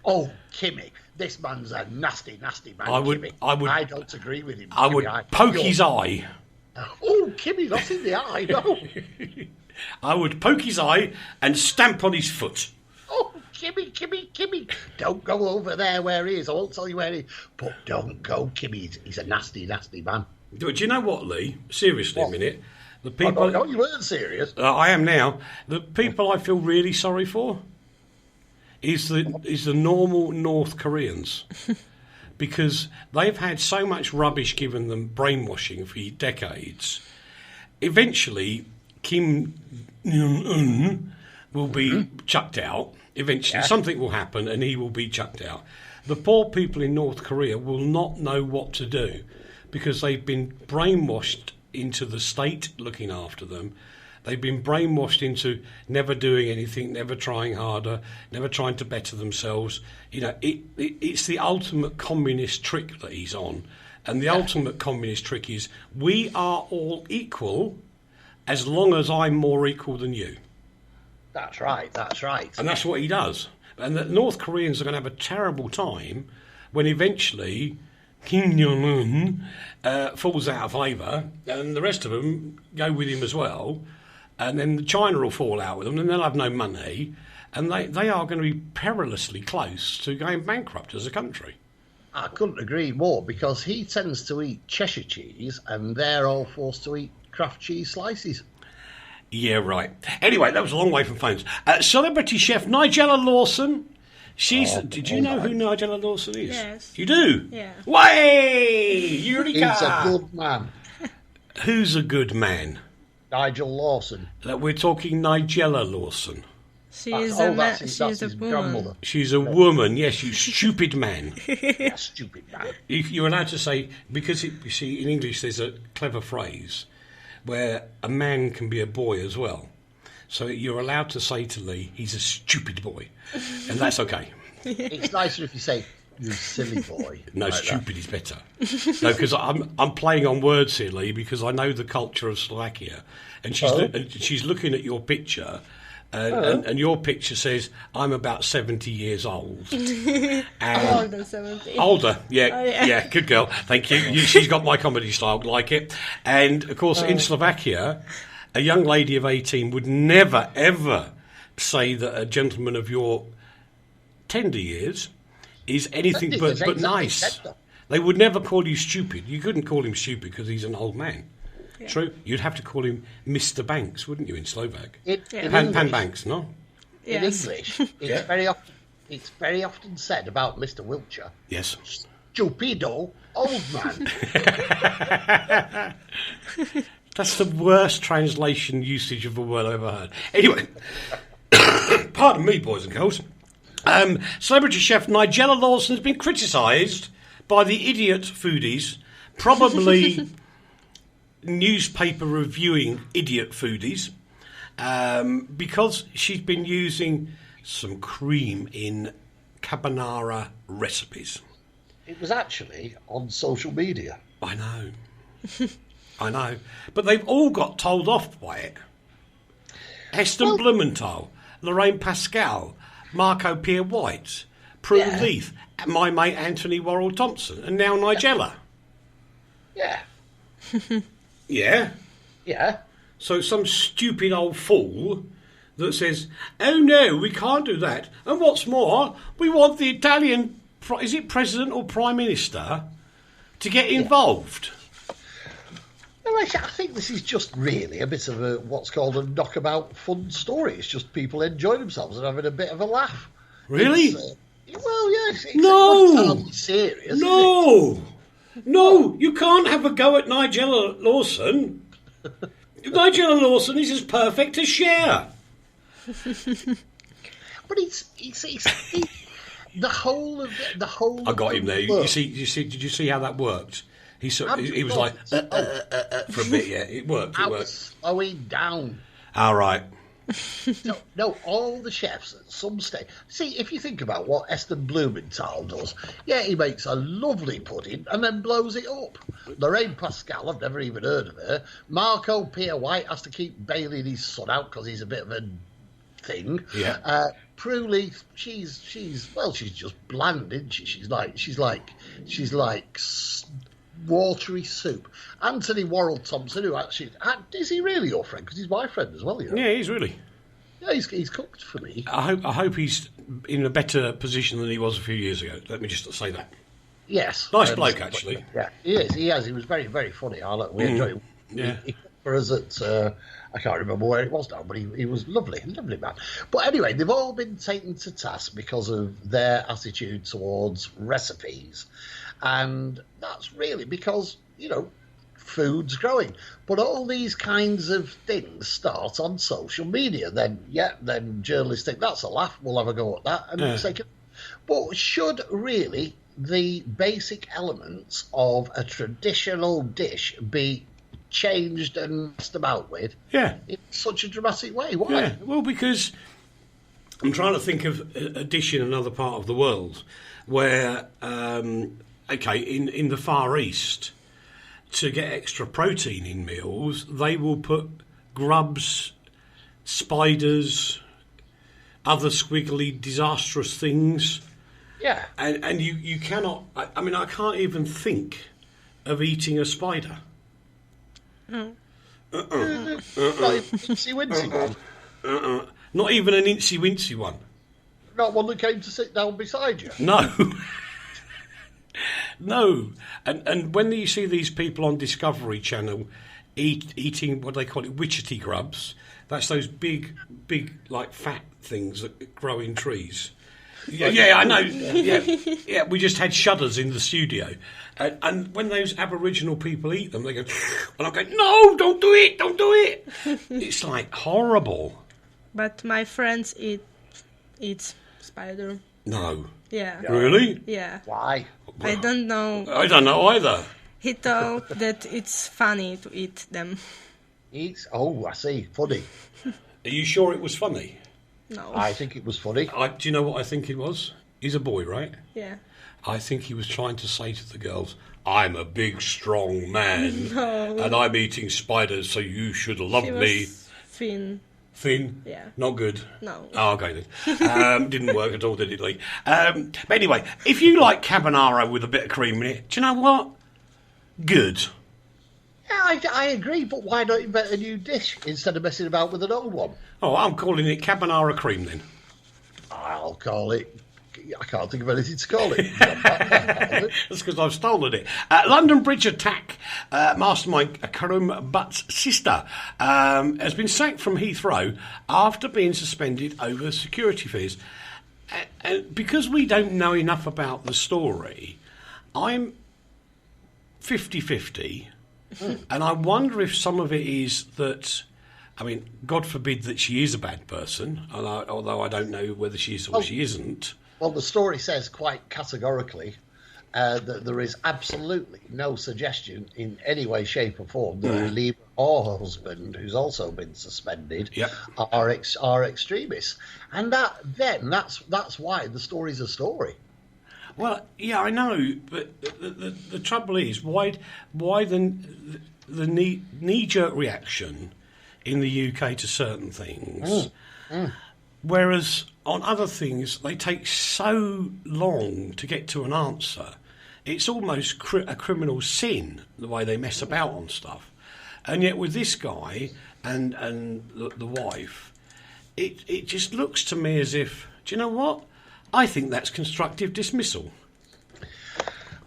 Oh, Kimmy, this man's a nasty, nasty man. I don't agree with him. I Kimmy, would poke his eye. Oh, Kimmy, not in the eye, no. I would poke his eye and stamp on his foot. Oh, Kimmy. Don't go over there where he is. I won't tell you where he is. But don't go, Kimmy. He's a nasty, nasty man. Do you know what, Leigh? Seriously, What? a minute. The people... No, you weren't serious. I am now. The people I feel really sorry for is the normal North Koreans. Because they've had so much rubbish given them, brainwashing for decades. Eventually, Kim Jong-un will be chucked out. Eventually, something will happen and he will be chucked out. The poor people in North Korea will not know what to do because they've been brainwashed into the state looking after them. They've been brainwashed into never doing anything, never trying harder, never trying to better themselves. You know, it's the ultimate communist trick that he's on. And the ultimate communist trick is we are all equal as long as I'm more equal than you. That's right. And that's what he does. And the North Koreans are going to have a terrible time when eventually Kim Jong-un falls out of favour and the rest of them go with him as well. And then China will fall out with them and they'll have no money. And they are going to be perilously close to going bankrupt as a country. I couldn't agree more because he tends to eat Cheshire cheese and they're all forced to eat Kraft cheese slices. Yeah, right. Anyway, that was a long way from phones. Celebrity chef Nigella Lawson. Did you know who Nigella Lawson is? Yes. You do? Yeah. Way! Eureka! He's a good man. Who's a good man? Nigel Lawson. We're talking Nigella Lawson. She's a his woman. grandmother. She's a woman, yes, you stupid man. Yeah, stupid man. You're allowed to say, because you see, in English there's a clever phrase where a man can be a boy as well. So you're allowed to say to Leigh, he's a stupid boy. And that's okay. It's nicer if you say, you silly boy. No, like stupid is better. No, because I'm playing on words here, Leigh, because I know the culture of Slovakia. And she's looking at your picture and your picture says, I'm about 70 years old. I'm older than 70. Older, yeah, Oh, yeah. yeah, good girl, thank you. She's got my comedy style, like it. And, of course, in Slovakia, a young lady of 18 would never, ever say that a gentleman of your tender years is anything but nice. They would never call you stupid. You couldn't call him stupid because he's an old man. Yeah. True. You'd have to call him Mr. Banks, wouldn't you, in Slovak? Pan Banks, no? Yes. In English, it's very often said about Mr. Wiltsher. Yes. Stupido old man. That's the worst translation usage of a word I've ever heard. Anyway, pardon me, boys and girls. Celebrity chef Nigella Lawson has been criticised by the idiot foodies, probably newspaper reviewing idiot foodies, because she's been using some cream in carbonara recipes. It was actually on social media. I know. I know. But they've all got told off by it. Heston Blumenthal, Lorraine Pascal, Marco Pierre White, Prue Leith, my mate Anthony Worrell Thompson, and now Nigella. Yeah. Yeah? Yeah. So some stupid old fool that says, oh no, we can't do that. And what's more, we want the Italian, is it president or prime minister, to get involved. Well, I think this is just really a bit of a what's called a knockabout fun story. It's just people enjoying themselves and having a bit of a laugh. Really? Well, yes. It's No. Serious. No. No, you can't have a go at Nigella Lawson. Nigella Lawson is as perfect as Cher. But it's the whole of the whole. I got him there. World. You see. Did you see how that worked? He was like for a bit. Yeah, it worked. I was slowing down. All right. No, all the chefs at some stage. See, if you think about what Heston Blumenthal does, he makes a lovely pudding and then blows it up. Lorraine Pascal, I've never even heard of her. Marco Pierre White has to keep bailing his son out because he's a bit of a thing. Yeah. Prue Leith, she's just bland, isn't she? She's like watery soup. Anthony Worrell Thompson, who actually is he really your friend? Because he's my friend as well. You know? Yeah, he's really. Yeah, he's cooked for me. I hope he's in a better position than he was a few years ago. Let me just say that. Yes, nice bloke actually. Yeah, he is. He has. He was very, very funny. We enjoyed it. Yeah. He cooked for us at I can't remember where it was now, but he was lovely man. But anyway, they've all been taken to task because of their attitude towards recipes. And that's really because, food's growing. But all these kinds of things start on social media. Then journalists think, that's a laugh, we'll have a go at that. And take it. But should really the basic elements of a traditional dish be changed and messed about with in such a dramatic way? Why? Yeah, well, because I'm trying to think of a dish in another part of the world where... in the Far East, to get extra protein in meals, they will put grubs, spiders, other squiggly, disastrous things. Yeah. And you cannot... I mean, I can't even think of eating a spider. Not even an incy-wincy one? Not even an incy-wincy one. Not one that came to sit down beside you? No. No, and when you see these people on Discovery Channel eating what they call it witchetty grubs, that's those big like fat things that grow in trees. Yeah, I know. Yeah, we just had shudders in the studio, and when those Aboriginal people eat them, they go, and I go, no, don't do it. It's like horrible. But my friends eat spider. No. Yeah. Really? Yeah. Why? I don't know. I don't know either. He thought that it's funny to eat them. I see. Funny. Are you sure it was funny? No. I think it was funny. Do you know what I think it was? He's a boy, right? Yeah. I think he was trying to say to the girls, I'm a big, strong man, No. and I'm eating spiders, so you should love He me. was thin. Thin? Yeah. Not good? No. Oh, okay then. Didn't work at all, did it, Leigh? But anyway, if you like carbonara with a bit of cream in it, do you know what? Good. Yeah, I agree, but why don't you invent a new dish instead of messing about with an old one? Oh, I'm calling it carbonara cream then. I'll call it... I can't think of anything to call it. That's because I've stolen it. London Bridge attack mastermind Karim Butt's sister has been sacked from Heathrow after being suspended over security fees. And because we don't know enough about the story, I'm 50-50, and I wonder if some of it is that... I mean, God forbid that she is a bad person, although I don't know whether she is or she isn't. Well, the story says quite categorically that there is absolutely no suggestion in any way, shape or form that Leigh or her husband, who's also been suspended, are extremists. And that's why the story's a story. Well, yeah, I know, but the trouble is, why the knee-jerk reaction in the UK to certain things, whereas on other things they take so long to get to an answer. It's almost a criminal sin the way they mess about on stuff. And yet with this guy and the wife, it just looks to me as if, do you know what? I think that's constructive dismissal.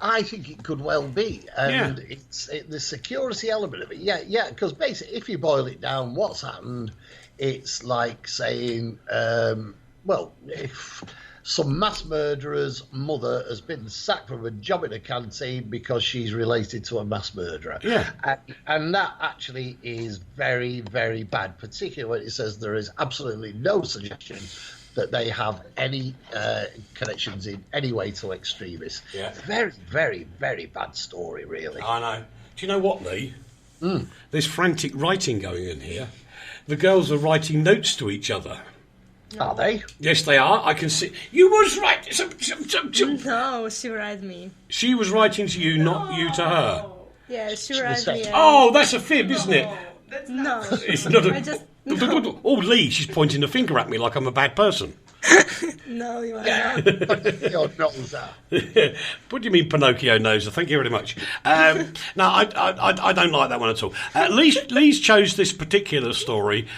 I think it could well be, and it's the security element of it. Yeah, because basically, if you boil it down, what's happened? It's like saying, if some mass murderer's mother has been sacked from a job in a canteen because she's related to a mass murderer. Yeah, and that actually is very, very bad, particularly when it says there is absolutely no suggestion that they have any connections in any way to extremists. Yeah. Very, very, very bad story, really. I know. Do you know what, Leigh? There's frantic writing going on here. The girls are writing notes to each other. Are they? Yes, they are. I can see. You was right. No, she wrote me. She was writing to you, not you to her. Yeah, she wrote me. Oh, that's a fib, isn't it? No. It's not a... I just... No. Oh, Leigh, she's pointing a finger at me like I'm a bad person. No, you are not. Your nose out. What do you mean Pinocchio knows her? Thank you very much. No, I don't like that one at all. Lee's chose this particular story.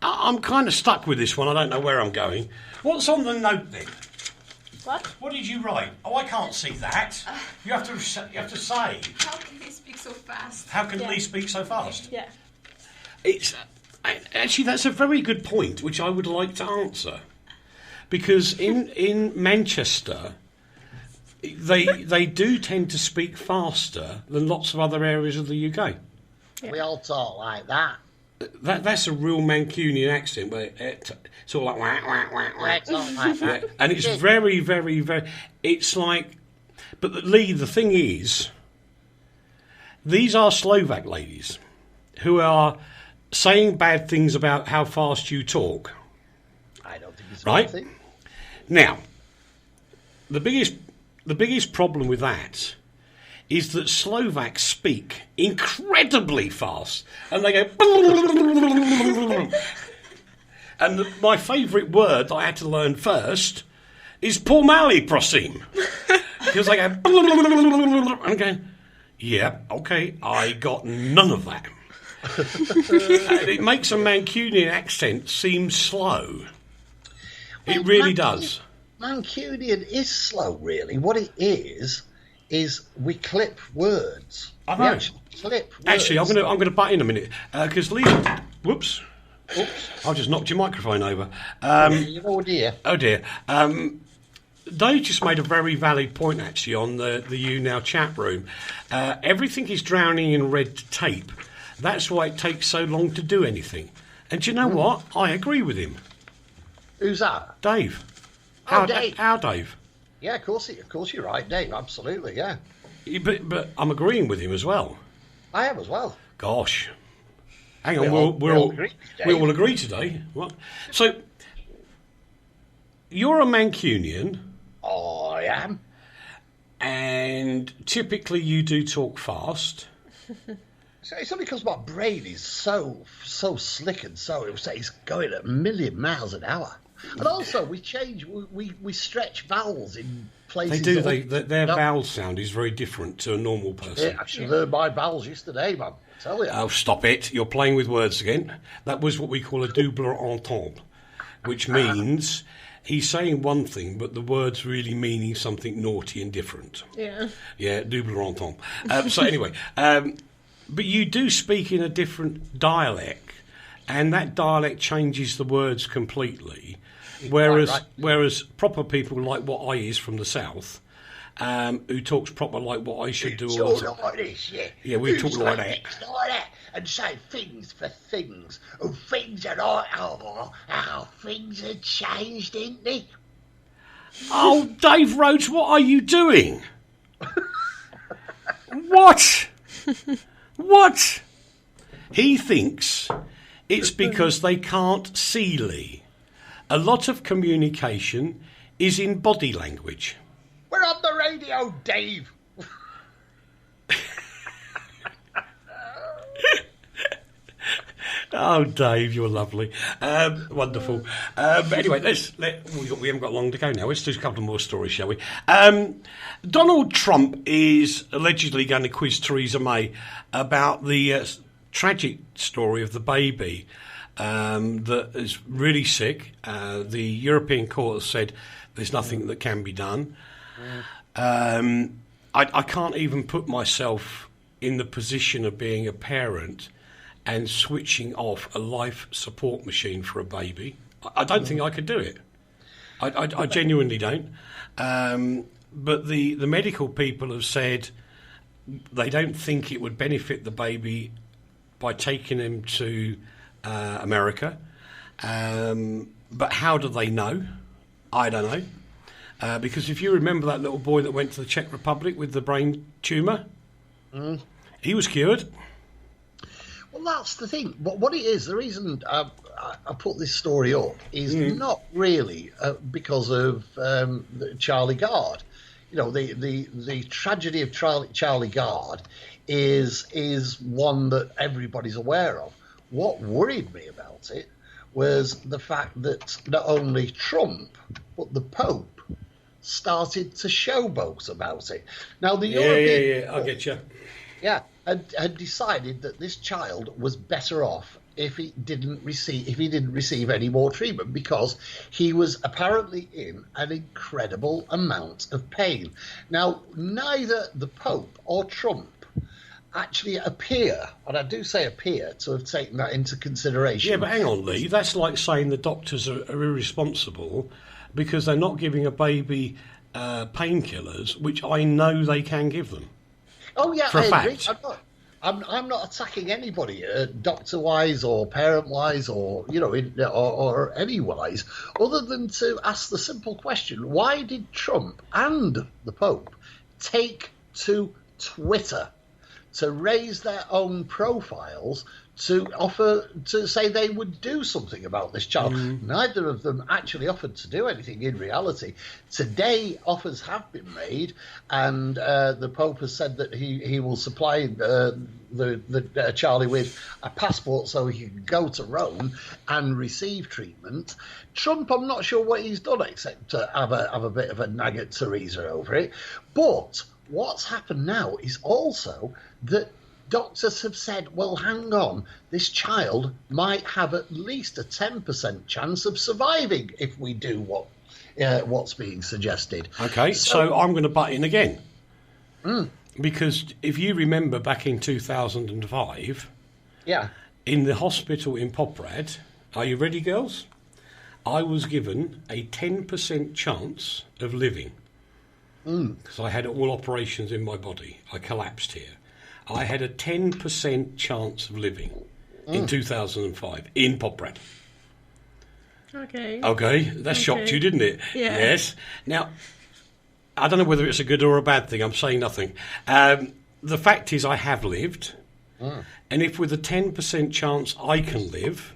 I'm kind of stuck with this one. I don't know where I'm going. What's on the note then? What did you write? Oh, I can't see that. You have to say. How can they speak so fast? How can Leigh speak so fast? Yeah. It's actually, that's a very good point, which I would like to answer, because in Manchester, they do tend to speak faster than lots of other areas of the UK. Yeah. We all talk like that. That's a real Mancunian accent, but it's all like wah, wah, wah, wah. It's not like that. And it's very, very, very. It's like, but Leigh, the thing is, these are Slovak ladies who are saying bad things about how fast you talk. I don't think it's right. Thing. Now, the biggest problem with that is that Slovaks speak incredibly fast, and they go. And my favourite word that I had to learn first is "pomali, prosím," because they go. And I'm going, yeah, okay, I got none of that. It makes a Mancunian accent seem slow. It really does. Mancunian is slow, really. What it is we clip words. I know. We actually clip words. Actually, I'm gonna butt in a minute because Leigh. Whoops. I just knocked your microphone over. Oh dear. Oh dear. They just made a very valid point actually on the You Now chat room. Everything is drowning in red tape. That's why it takes so long to do anything. And do you know what? I agree with him. Who's that? Dave. Dave. How Dave? Yeah, of course you're right, Dave. Absolutely, yeah. But I'm agreeing with him as well. I am as well. Gosh. Hang on, we all agree today. What? So, you're a Mancunian. Oh, I am. And typically you do talk fast. It's only because my brain is so slick and so it's going at a million miles an hour. And also, we stretch vowels in places. They do. Their vowel sound is very different to a normal person. Yeah, I should learn my vowels yesterday, man. I tell you. Oh, stop it! You're playing with words again. That was what we call a double entendre, which means he's saying one thing, but the word's really meaning something naughty and different. Yeah. Yeah, double entendre. So anyway, but you do speak in a different dialect, and that dialect changes the words completely. Whereas proper people like what I is from the south, who talks proper like what I should do all the time. Like this, yeah. Yeah, we talk like that. Like that, and say things for things. And things are like, how things have changed, ain't they? Oh, Dave Rhodes, what are you doing? What? What? He thinks it's because they can't see, Leigh. A lot of communication is in body language. We're on the radio, Dave. Oh, Dave, you're lovely. Wonderful. Anyway, we haven't got long to go now. Let's do a couple more stories, shall we? Donald Trump is allegedly going to quiz Theresa May about the tragic story of the baby that is really sick. The European Court has said there's nothing that can be done. I can't even put myself in the position of being a parent and switching off a life support machine for a baby. I don't think I could do it. I genuinely don't. But the medical people have said they don't think it would benefit the baby by taking him to America. But how do they know? I don't know. Because if you remember that little boy that went to the Czech Republic with the brain tumour, he was cured. Well, that's the thing. What it is, the reason I put this story up is not really because of Charlie Gard. You know, the tragedy of Charlie Gard is one that everybody's aware of. What worried me about it was the fact that not only Trump but the Pope started to showboat about it. Now the European I get you. Yeah, had decided that this child was better off if he didn't receive any more treatment, because he was apparently in an incredible amount of pain. Now, neither the Pope or Trump actually appear, and I do say appear, to have taken that into consideration. Yeah, but hang on, Leigh. That's like saying the doctors are irresponsible because they're not giving a baby painkillers, which I know they can give them. Oh yeah, for a agree. fact. I'm not attacking anybody, doctor-wise or parent-wise, or or any-wise, other than to ask the simple question: why did Trump and the Pope take to Twitter to raise their own profiles to offer to say they would do something about this child? Neither of them actually offered to do anything in reality. Today, offers have been made, and the Pope has said that he will supply the Charlie with a passport so he can go to Rome and receive treatment. Trump, I'm not sure what he's done except to have a bit of a nag at Theresa over it. But what's happened now is also that doctors have said, well, hang on, this child might have at least a 10% chance of surviving if we do what's being suggested. Okay, so I'm going to butt in again. Because if you remember back in 2005, in the hospital in Poprad, are you ready, girls? I was given a 10% chance of living. Because I had all operations in my body. I collapsed here. I had a 10% chance of living in 2005 in Poprad. Okay, that shocked you, didn't it? Yeah. Yes. Now, I don't know whether it's a good or a bad thing. I'm saying nothing. The fact is I have lived. And if with a 10% chance I can live,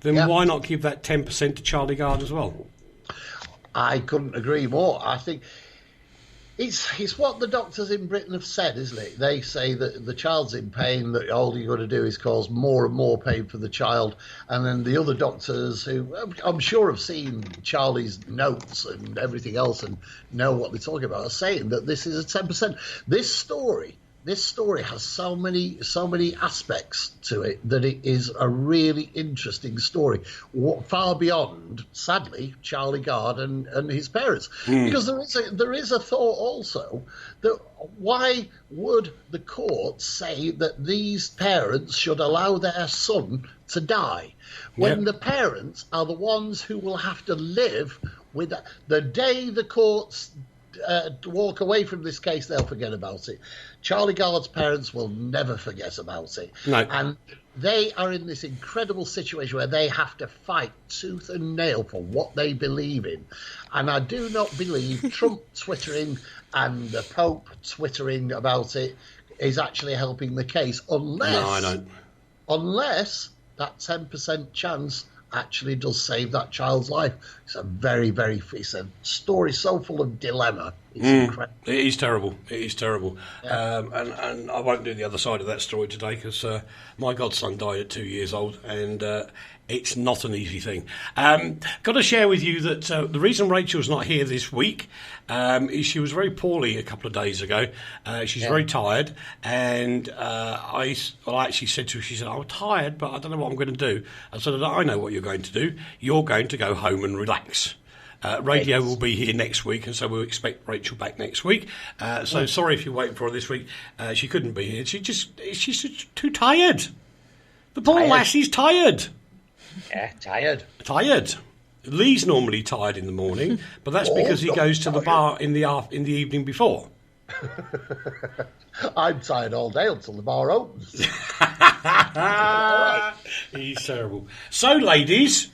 then why not give that 10% to Charlie Gard as well? I couldn't agree more. I think It's what the doctors in Britain have said, isn't it? They say that the child's in pain, that all you've got to do is cause more and more pain for the child. And then the other doctors, who I'm sure have seen Charlie's notes and everything else and know what they're talking about, are saying that this is a 10%. This story has so many aspects to it that it is a really interesting story, far beyond, sadly, Charlie Gard and his parents. Because there is a thought also that why would the court say that these parents should allow their son to die when the parents are the ones who will have to live with that? The day the courts walk away from this case, they'll forget about it. Charlie Gard's parents will never forget about it. No. And they are in this incredible situation where they have to fight tooth and nail for what they believe in. And I do not believe Trump twittering and the Pope twittering about it is actually helping the case, unless that 10% chance actually does save that child's life. It's a story so full of dilemma. It's incredible. It is terrible. Yeah. And I won't do the other side of that story today because my godson died at 2 years old, and it's not an easy thing. Got to share with you that the reason Rachel's not here this week is she was very poorly a couple of days ago. She's very tired, and I actually said to her, she said, I'm tired, but I don't know what I'm going to do. I said, I know what you're going to do. You're going to go home and relax. Radio will be here next week, and so we'll expect Rachel back next week. So sorry if you're waiting for her this week. She couldn't be here. She's too tired. The poor lassie's tired. Yeah, tired. Leigh's normally tired in the morning, but that's because he goes to the bar in the evening before. I'm tired all day until the bar opens. He's terrible. So, ladies,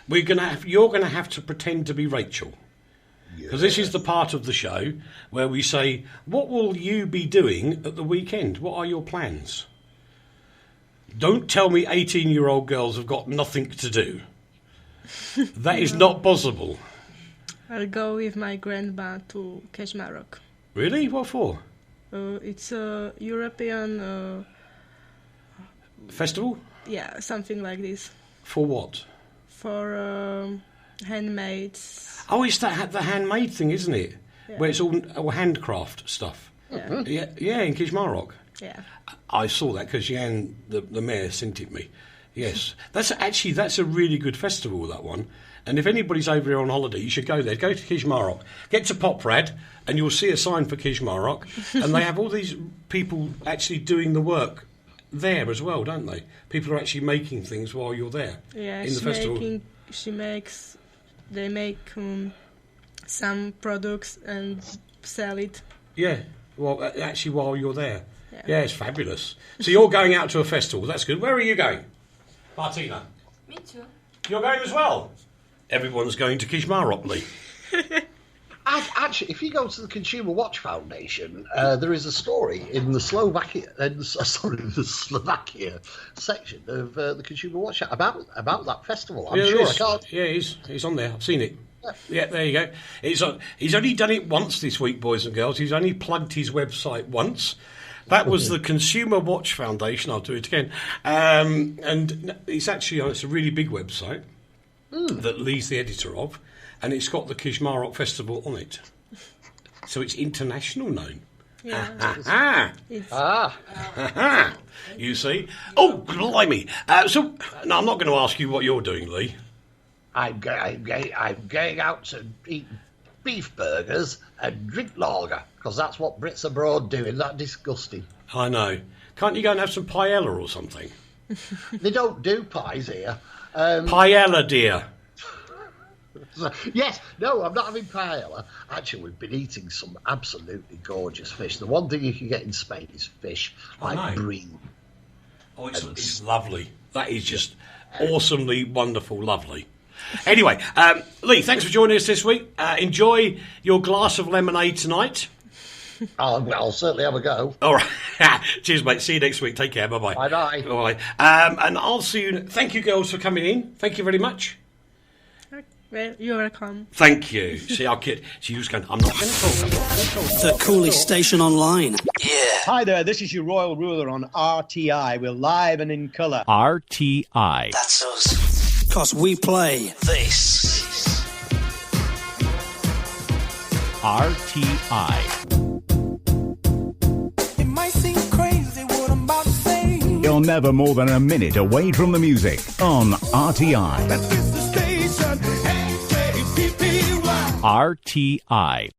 you're going to have to pretend to be Rachel. Because this is the part of the show where we say, what will you be doing at the weekend? What are your plans? Don't tell me 18-year-old girls have got nothing to do. That is not possible. I'll go with my grandma to Keshmarok. Really? What for? It's a European... festival? Yeah, something like this. For what? For handmade. Oh, it's the handmade thing, isn't it? Yeah. Where it's all handcraft stuff. Yeah. Yeah, in Kishmarok. Yeah. I saw that because Jan, the mayor, sent it me. Yes. That's a really good festival, that one. And if anybody's over here on holiday, you should go there. Go to Kishmarok. Get to Poprad, and you'll see a sign for Kishmarok. And they have all these people actually doing the work there as well, don't they? People are actually making things while you're there. Yeah, in the festival. They make some products and sell it. Yeah, well, actually while you're there. Yeah, it's fabulous. So you're going out to a festival. That's good. Where are you going? Martina? Me too. You're going as well? Everyone's going to Kishmarok, Leigh. Actually, if you go to the Consumer Watch Foundation, there is a story in the Slovakia section of the Consumer Watch about that festival. I'm sure I can't. Yeah, he's on there. I've seen it. Yeah, there you go. He's only done it once this week, boys and girls. He's only plugged his website once. That was the Consumer Watch Foundation. I'll do it again. And it's a really big website that Leigh's the editor of. And it's got the Kishmarok Festival on it. So it's international known. Yeah. You see? Oh, blimey. So, no, I'm not going to ask you what you're doing, Leigh. I'm going out to eat beef burgers and drink lager, because that's what Brits abroad do. Isn't that disgusting? I know. Can't you go and have some paella or something? They don't do pies here. Paella, dear. Yes, no, I'm not having paella. Actually, we've been eating some absolutely gorgeous fish. The one thing you can get in Spain is fish, like brie. Oh, it's lovely. That is just awesomely wonderful, lovely. Anyway, Leigh, thanks for joining us this week. Enjoy your glass of lemonade tonight. I'll certainly have a go. All right. Cheers, mate. See you next week. Take care. Bye-bye. Bye-bye. Bye-bye. And I'll see you. Thank you, girls, for coming in. Thank you very much. Well, you're welcome. Thank you. See, our kid, she was going, I'm not going to talk, I'm not going to talk. The coolest station online. Yeah. Hi there, this is your Royal Ruler on RTI. We're live and in colour. RTI. That's us. Because we play this. RTI. It might seem crazy what I'm about to say. You're never more than a minute away from the music on RTI. That is the station, KPPY. RTI.